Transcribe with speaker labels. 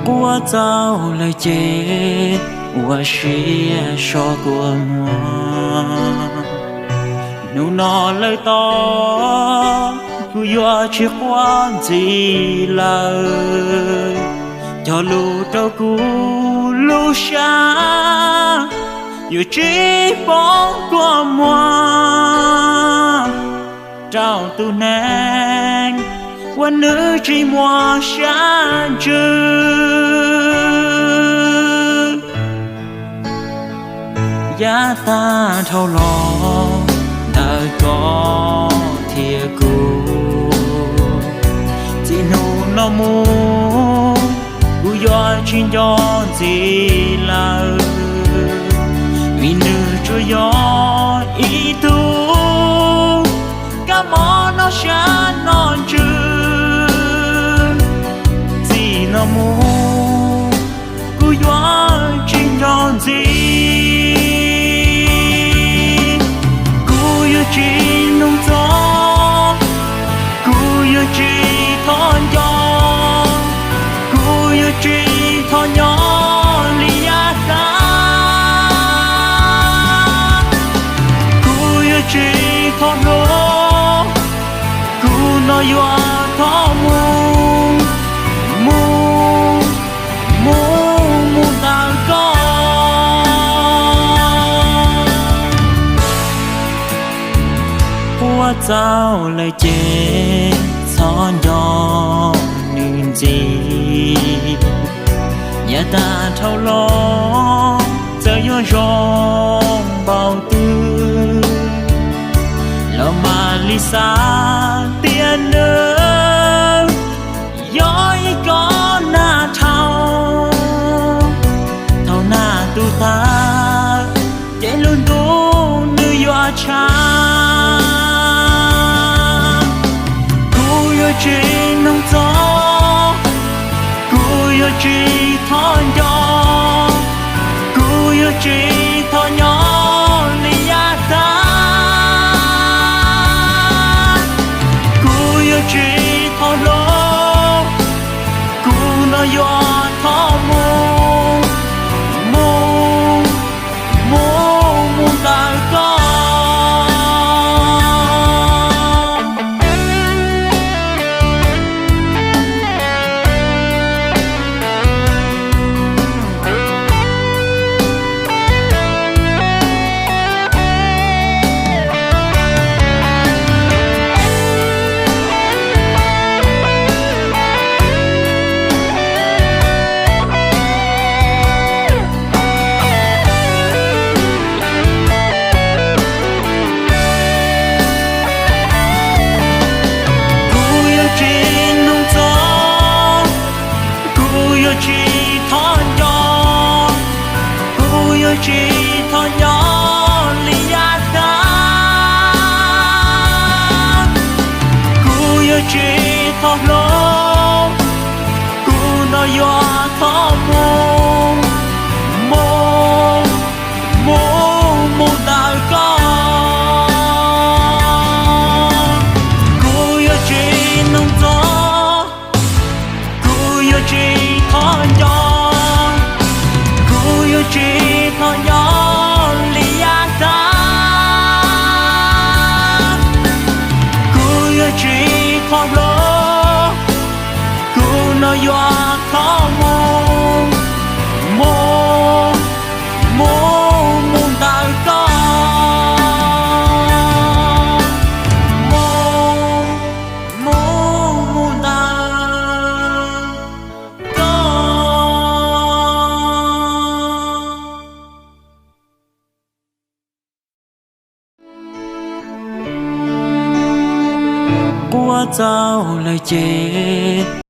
Speaker 1: 我走来接，我是说过我，努nó lời to, cứ yo chiếc quan gì lời, cho lu trâu cú lu xa, yêu chỉ bóng của moi, trao tu nang, quan nữ chỉ mua xa chưa. Giá ta thâu lo đời có thiệt cũ chỉ nụ nó mu cú do chuyên cho gì là vì nữ cho gió ý tu cả món nó xa non chưa gì nó mu cú do chuyên cho gì chỉ nung gió, cú yêu chỉ thon gió, cú yêu chỉ thon nhỏ lìa ta, cú yêu chỉ thon lố, cú nói yêu thon mu ta có. Qua dạo lời chế son gió nên gì nhà ta thâu lo giờ yo rong bao tư lo mà li xa tiền nữa yoi có na thâu thâu na tu ta để luôn tu nữ yo cha chỉ nông gió, cú yêu chỉ thon gió, cú yêu chỉ thon nhỏ lìa ta, cú yêu chỉ thon lố, cú nói yêu thon mu ta có. Chỉ thon nhỏ lìa ta, cú yêu chỉ thon lố, cú nói yêu thon mu ta có, cú yêu chỉ nung gió, cú yêu chỉ thon nhỏ, cú yêu chỉ thon nhỏ lìa ta, cú yêu chỉ thon lố, cú nói yêu thon mu ta có, mu ta có. Qua dạo lời chế